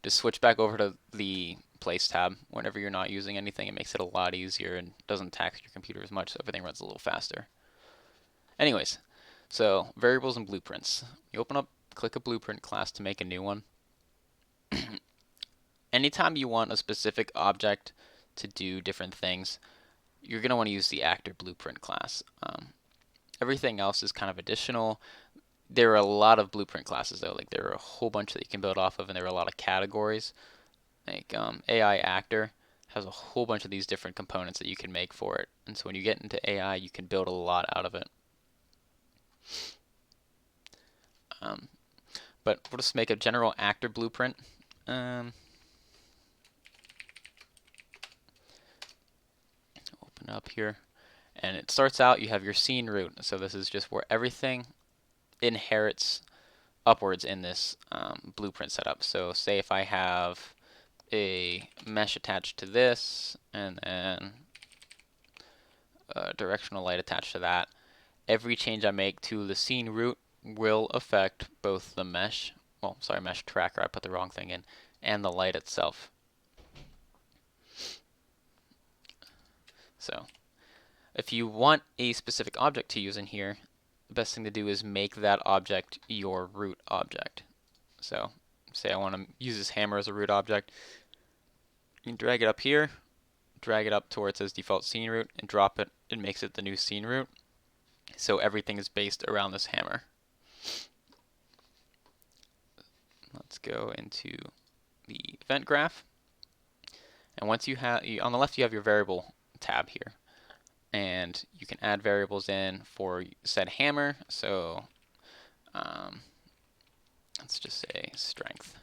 Just switch back over to the place tab whenever you're not using anything. It makes it a lot easier and doesn't tax your computer as much, so everything runs a little faster. Anyways, so variables and blueprints. You open up, click a blueprint class to make a new one. Anytime you want a specific object to do different things, you're going to want to use the actor blueprint class. Everything else is kind of additional. There are a lot of blueprint classes though, like there are a whole bunch that you can build off of, and there are a lot of categories. Like AI actor has a whole bunch of these different components that you can make for it, and so when you get into AI, you can build a lot out of it. But we'll just make a general actor blueprint. Open up here, and it starts out, you have your scene root, so this is just where everything inherits upwards in this blueprint setup. So say if I have a mesh attached to this, and then a directional light attached to that, every change I make to the scene root will affect both the mesh, mesh tracker, I put the wrong thing in, and the light itself. So if you want a specific object to use in here, the best thing to do is make that object your root object. So say I want to use this hammer as a root object. You can drag it up here, drag it up to where it says default scene root, and drop it. It makes it the new scene root. So everything is based around this hammer. Let's go into the event graph. And once you have, on the left you have your variable tab here. And you can add variables in for said hammer. So let's just say strength.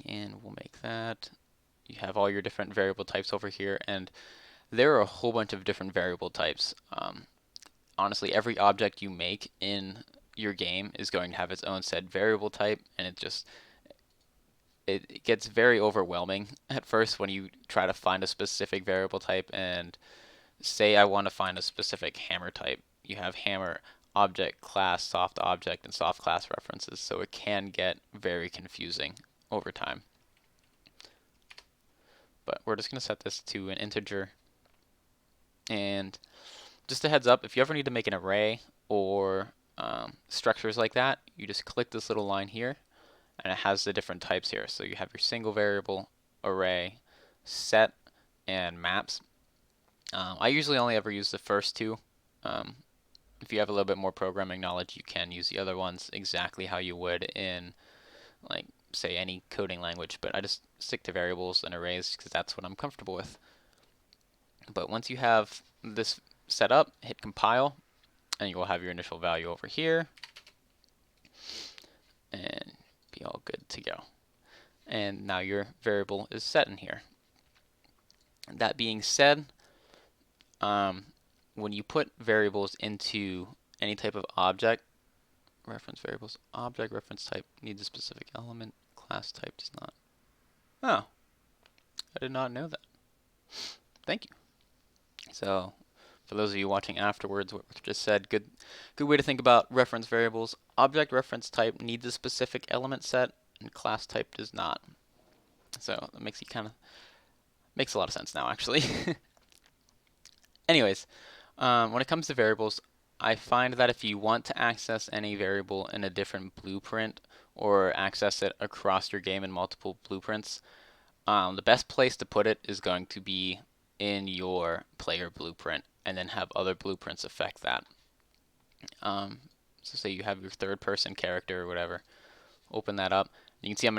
And we'll make that. You have all your different variable types over here, and there are a whole bunch of different variable types. Honestly, every object you make in your game is going to have its own said variable type, and it gets very overwhelming at first when you try to find a specific variable type. And say I want to find a specific hammer type. You have hammer, object, class, soft object, and soft class references, so it can get very confusing over time. But we're just going to set this to an integer. And just a heads up, if you ever need to make an array or structures like that, you just click this little line here, and it has the different types here. So you have your single variable, array, set, and maps. I usually only ever use the first two. If you have a little bit more programming knowledge, you can use the other ones exactly how you would in, like, say, any coding language. But I just stick to variables and arrays because that's what I'm comfortable with. But once you have this set up, hit compile, and you will have your initial value over here, and be all good to go. And now your variable is set in here. That being said, when you put variables into any type of object, reference variables, object reference type needs a specific element, class type does not. Oh, I did not know that. Thank you. So for those of you watching afterwards, what we just said, good way to think about reference variables. Object reference type needs a specific element set, and class type does not. So that makes a lot of sense now, actually. Anyways, when it comes to variables, I find that if you want to access any variable in a different blueprint or access it across your game in multiple blueprints, the best place to put it is going to be in your player blueprint, and then have other blueprints affect that. So say you have your third person character or whatever, open that up. You can see how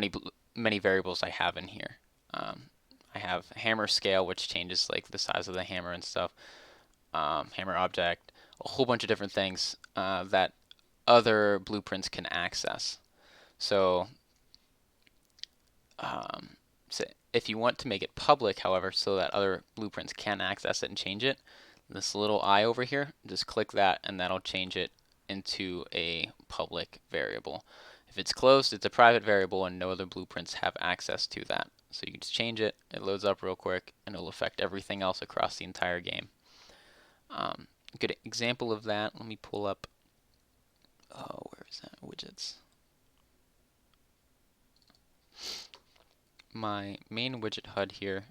many variables I have in here. I have hammer scale, which changes like the size of the hammer and stuff. Hammer object, a whole bunch of different things that other blueprints can access. So if you want to make it public, however, so that other blueprints can access it and change it, this little I over here, just click that, and that'll change it into a public variable. If it's closed, it's a private variable, and no other blueprints have access to that. So you just change it, it loads up real quick, and it'll affect everything else across the entire game. A good example of that, let me pull up, where is that, widgets. My main widget HUD here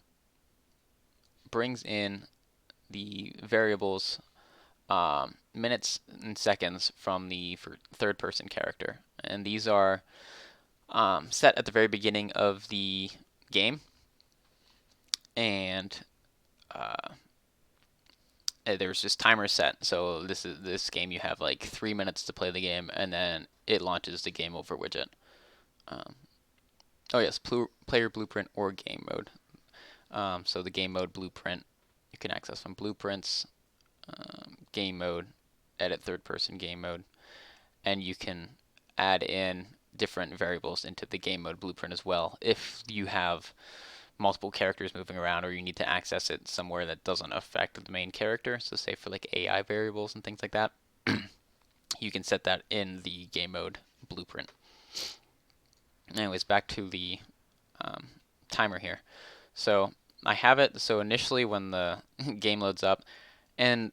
brings in the variables minutes and seconds from the third person character, and these are set at the very beginning of the game, and there's just timers set. So this game you have like 3 minutes to play the game, and then it launches the game over widget. Oh yes, player blueprint or game mode. So the game mode blueprint you can access from blueprints, game mode, edit third person game mode, and you can add in different variables into the game mode blueprint as well if you have multiple characters moving around, or you need to access it somewhere that doesn't affect the main character. So say for like AI variables and things like that, you can set that in the game mode blueprint. Anyways, back to the timer here. So I have it so initially when the game loads up, and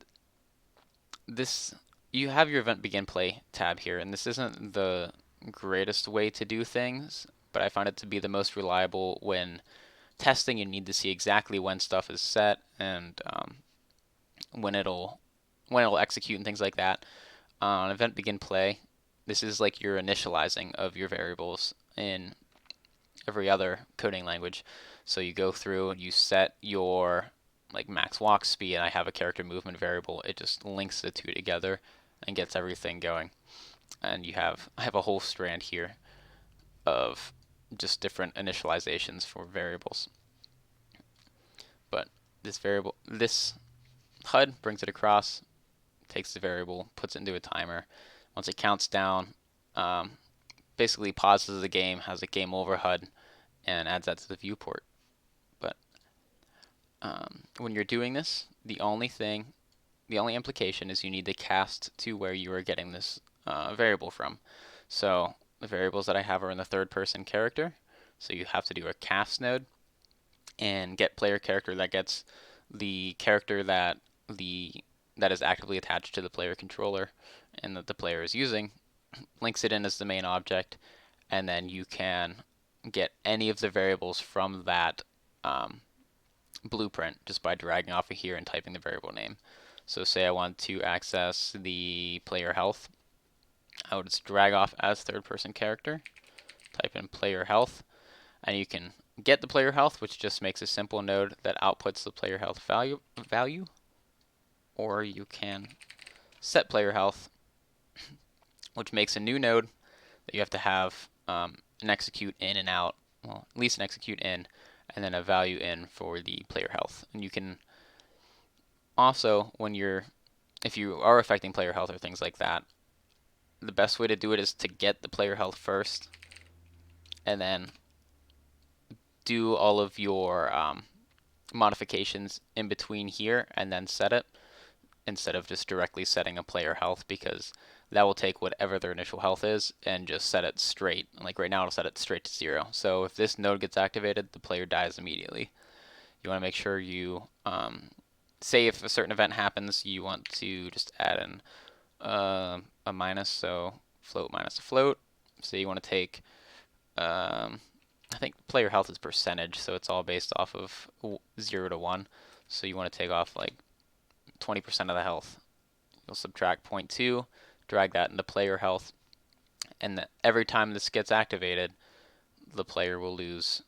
this you have your event begin play tab here, and this isn't the greatest way to do things, but I find it to be the most reliable when testing. You need to see exactly when stuff is set and when it'll execute and things like that. On event begin play, this is like your initializing of your variables in every other coding language. So you go through and you set your like max walk speed, and I have a character movement variable. It just links the two together and gets everything going. And I have a whole strand here of just different initializations for variables. But this HUD brings it across, takes the variable, puts it into a timer. Once it counts down, basically pauses the game, has a game over HUD, and adds that to the viewport. But when you're doing this, the only implication is you need to cast to where you are getting this variable from. So the variables that I have are in the third person character. So you have to do a cast node and get player character that gets the character that is actively attached to the player controller and that the player is using, links it in as the main object, and then you can get any of the variables from that blueprint just by dragging off of here and typing the variable name. So say I want to access the player health, I would just drag off as third person character, type in player health, and you can get the player health, which just makes a simple node that outputs the player health value, or you can set player health, which makes a new node that you have to have an execute in and out, well, at least an execute in, and then a value in for the player health. And you can also, if you are affecting player health or things like that, the best way to do it is to get the player health first, and then do all of your modifications in between here, and then set it, instead of just directly setting a player health, because that will take whatever their initial health is and just set it straight. Like right now, it'll set it straight to 0. So if this node gets activated, the player dies immediately. You want to make sure you, say if a certain event happens, you want to just add in a minus, so float minus a float. So you want to take, I think player health is percentage, so it's all based off of 0 to 1. So you want to take off like 20% of the health. You'll subtract 0.2, drag that into player health, and every time this gets activated, the player will lose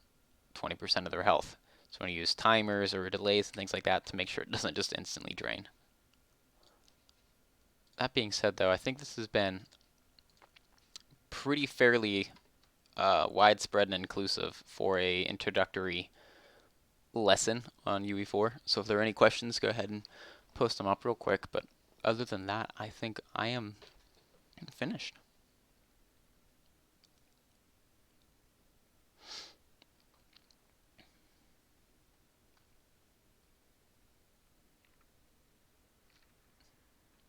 20% of their health. So when you use timers or delays and things like that to make sure it doesn't just instantly drain. That being said, though, I think this has been pretty fairly widespread and inclusive for a introductory lesson on UE4. So if there are any questions, go ahead and post them up real quick. But other than that, I think I am finished.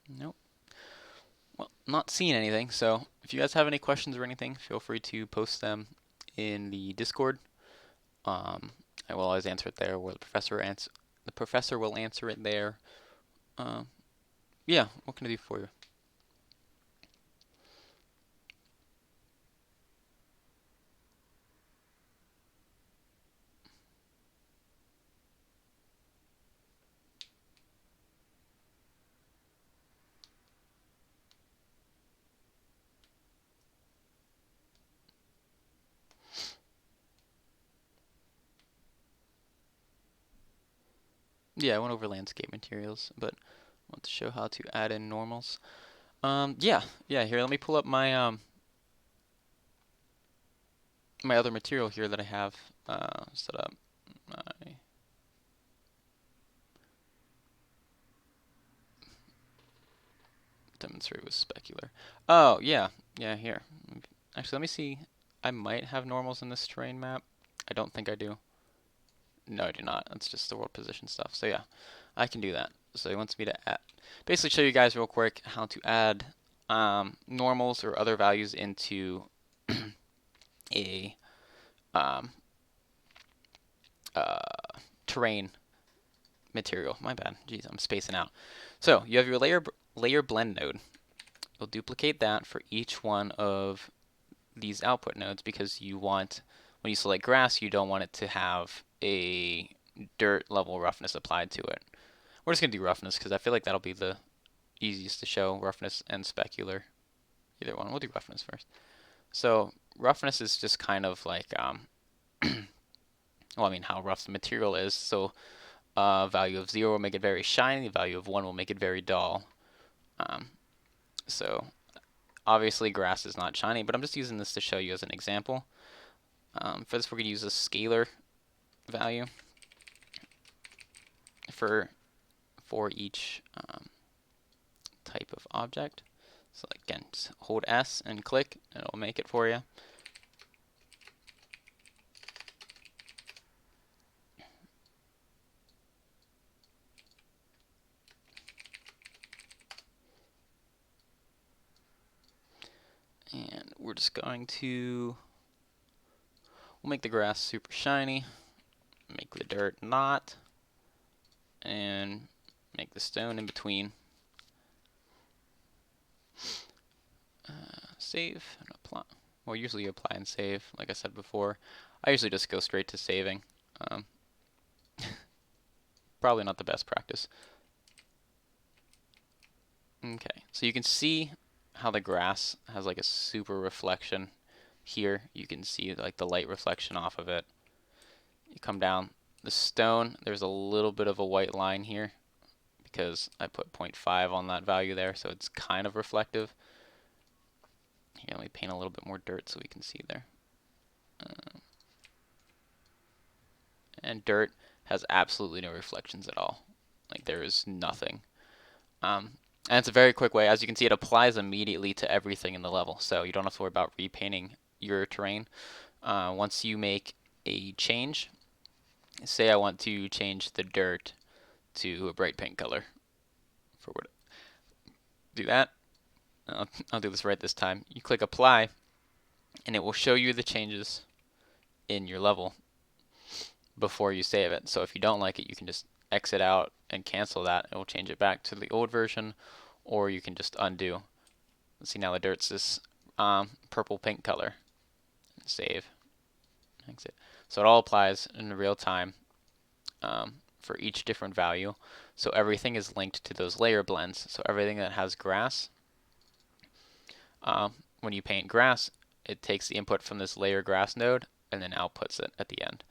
Nope. Well, not seeing anything. So if you guys have any questions or anything, feel free to post them in the Discord. I will always answer it there, where the professor will answer it there. Yeah, what can I do for you? Yeah, I went over landscape materials, but I want to show how to add in normals. Yeah, here, let me pull up my my other material here that I have set up. My demonstrate with specular. Oh, yeah, here. Actually, let me see. I might have normals in this terrain map. I don't think I do. No, I do not. That's just the world position stuff. So yeah, I can do that. So he wants me to basically show you guys real quick how to add normals or other values into a um, uh, terrain material. My bad. Jeez, I'm spacing out. So you have your layer blend node. You'll duplicate that for each one of these output nodes because you want, when you select grass, you don't want it to have a dirt level roughness applied to it. We're just going to do roughness because I feel like that'll be the easiest to show, roughness and specular. Either one. We'll do roughness first. So roughness is just kind of like, well, I mean, how rough the material is. So value of 0 will make it very shiny, value of 1 will make it very dull. So obviously grass is not shiny, but I'm just using this to show you as an example. For this, we're going to use a scalar value for each type of object. So again, just hold S and click, and it'll make it for you. And we're just going to, we'll make the grass super shiny, make the dirt not, and make the stone in between. Save and apply. Well, usually you apply and save, like I said before. I usually just go straight to saving. Probably not the best practice. Okay, so you can see how the grass has like a super reflection here. You can see like the light reflection off of it. You come down the stone, there's a little bit of a white line here because I put 0.5 on that value there, so it's kind of reflective. Here, let me paint a little bit more dirt so we can see there. And dirt has absolutely no reflections at all. Like there is nothing. And it's a very quick way. As you can see, it applies immediately to everything in the level, so you don't have to worry about repainting your terrain. Once you make a change, say I want to change the dirt to a bright pink color. For what? Do that. I'll do this right this time. You click apply, and it will show you the changes in your level before you save it. So if you don't like it, you can just exit out and cancel that. It will change it back to the old version, or you can just undo. Let's see, now the dirt's this purple pink color. Save. Exit. So it all applies in real time for each different value. So everything is linked to those layer blends. So everything that has grass, when you paint grass, it takes the input from this layer grass node and then outputs it at the end.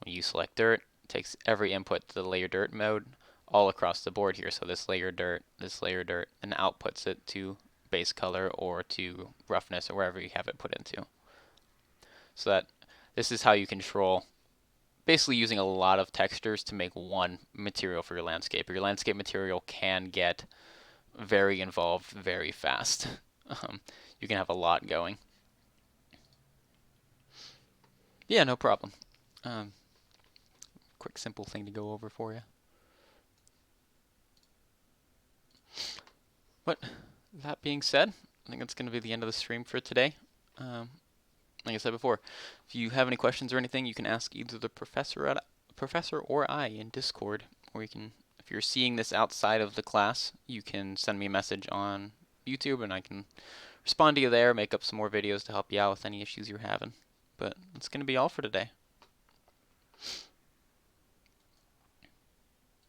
When you select dirt, it takes every input to the layer dirt mode all across the board here. So this layer dirt, and outputs it to base color or to roughness or wherever you have it put into. So that this is how you control, basically using a lot of textures to make one material for your landscape. Your landscape material can get very involved very fast. You can have a lot going. Yeah, no problem. Quick, simple thing to go over for you. But that being said, I think that's going to be the end of the stream for today. Like I said before, if you have any questions or anything, you can ask either the professor or I in Discord, or you can, if you're seeing this outside of the class, you can send me a message on YouTube and I can respond to you there, make up some more videos to help you out with any issues you're having. But that's going to be all for today.